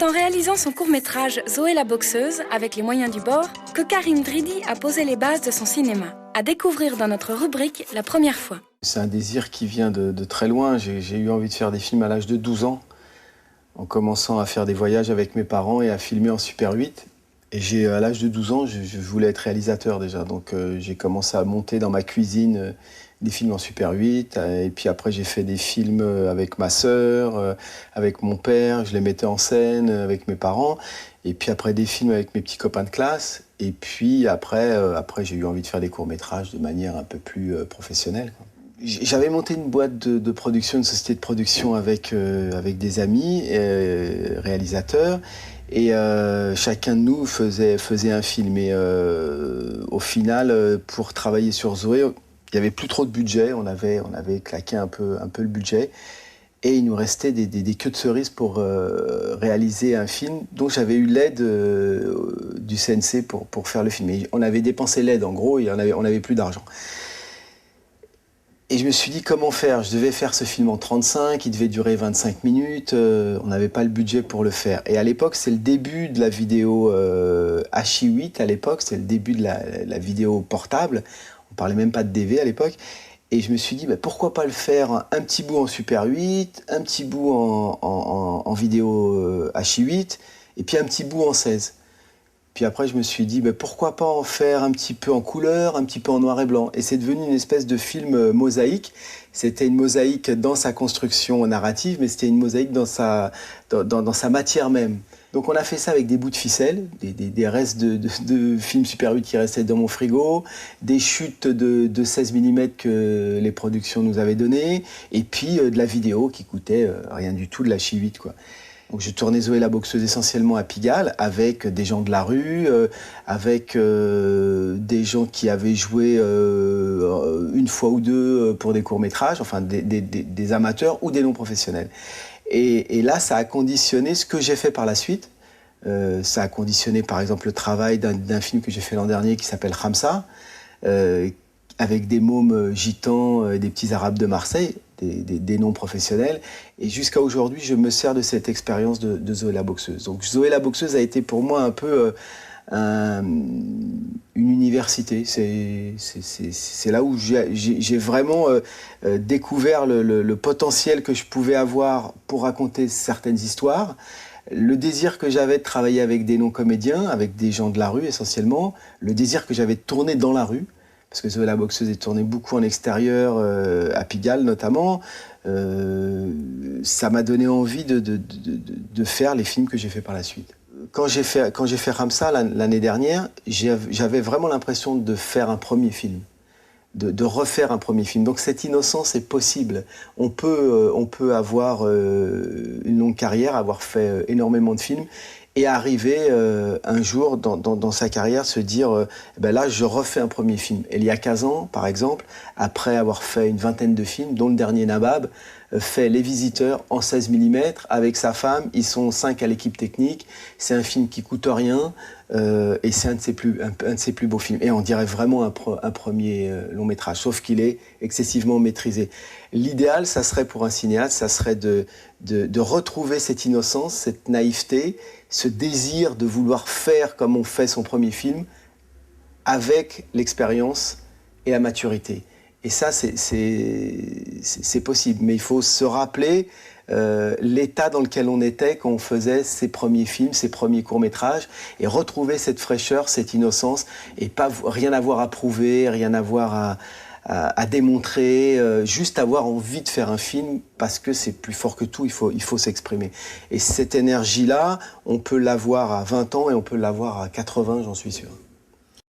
C'est en réalisant son court-métrage Zoé la boxeuse, avec les moyens du bord, que Karim Dridi a posé les bases de son cinéma. À découvrir dans notre rubrique La Première fois. C'est un désir qui vient de très loin. J'ai eu envie de faire des films à l'âge de 12 ans, en commençant à faire des voyages avec mes parents et à filmer en Super 8. Et à l'âge de 12 ans, je voulais être réalisateur déjà. Donc j'ai commencé à monter dans ma cuisine des films en Super 8. Et puis après, j'ai fait des films avec ma sœur, avec mon père. Je les mettais en scène avec mes parents. Et puis après, des films avec mes petits copains de classe. Et puis après j'ai eu envie de faire des courts-métrages de manière un peu plus professionnelle, quoi. J'avais monté une boîte de production, une société de production avec des amis réalisateurs. Et chacun de nous faisait un film. Et au final, pour travailler sur Zoé, il n'y avait plus trop de budget. On avait claqué un peu le budget. Et il nous restait des queues de cerises pour réaliser un film. Donc j'avais eu l'aide du CNC pour faire le film. Et on avait dépensé l'aide, en gros, et on avait plus d'argent. Et je me suis dit, comment faire? Je devais faire ce film en 35, il devait durer 25 minutes, on n'avait pas le budget pour le faire. Et à l'époque, c'est le début de la vidéo Hi8, à l'époque, c'est le début de la vidéo portable. On parlait même pas de DV à l'époque. Et je me suis dit, pourquoi pas le faire un petit bout en Super 8, un petit bout en vidéo Hi8, et puis un petit bout en 16. Puis après, je me suis dit, pourquoi pas en faire un petit peu en couleur, un petit peu en noir et blanc. Et c'est devenu une espèce de film mosaïque. C'était une mosaïque dans sa construction narrative, mais c'était une mosaïque dans sa matière même. Donc on a fait ça avec des bouts de ficelle, des restes de films Super 8 qui restaient dans mon frigo, des chutes de 16 mm que les productions nous avaient données, et puis de la vidéo qui coûtait rien du tout, de la Hi8, quoi. Donc je tournais Zoé la boxeuse essentiellement à Pigalle, avec des gens de la rue, avec des gens qui avaient joué une fois ou deux pour des courts-métrages, enfin des amateurs ou des non-professionnels. Et là, ça a conditionné ce que j'ai fait par la suite. Ça a conditionné par exemple le travail d'un film que j'ai fait l'an dernier qui s'appelle Khamsa, avec des mômes gitans, des petits arabes de Marseille, des non-professionnels. Et jusqu'à aujourd'hui, je me sers de cette expérience de Zoé la boxeuse. Donc Zoé la boxeuse a été pour moi un peu une université. C'est là où j'ai vraiment découvert le potentiel que je pouvais avoir pour raconter certaines histoires, le désir que j'avais de travailler avec des non-comédiens, avec des gens de la rue essentiellement, le désir que j'avais de tourner dans la rue, parce que Zoé la boxeuse est tournée beaucoup en extérieur, à Pigalle notamment. Ça m'a donné envie de faire les films que j'ai fait par la suite. Quand j'ai fait Khamsa l'année dernière, j'avais vraiment l'impression de faire un premier film, de refaire un premier film. Donc cette innocence est possible. On peut avoir une longue carrière, avoir fait énormément de films, et arriver un jour dans sa carrière, se dire là, je refais un premier film. Et il y a 15 ans, par exemple, après avoir fait une vingtaine de films, dont le dernier Nabab, fait Les Visiteurs en 16 mm avec sa femme. Ils sont 5 à l'équipe technique. C'est un film qui coûte rien et c'est un de ses plus beaux films. Et on dirait vraiment un premier long métrage, sauf qu'il est excessivement maîtrisé. L'idéal, ça serait pour un cinéaste, ça serait de retrouver cette innocence, cette naïveté, ce désir de vouloir faire comme on fait son premier film, avec l'expérience et la maturité. Et ça, c'est possible. Mais il faut se rappeler l'état dans lequel on était quand on faisait ses premiers films, ses premiers courts-métrages, et retrouver cette fraîcheur, cette innocence, et rien avoir à prouver, rien avoir à démontrer, juste avoir envie de faire un film, parce que c'est plus fort que tout, il faut s'exprimer. Et cette énergie-là, on peut l'avoir à 20 ans et on peut l'avoir à 80, j'en suis sûr.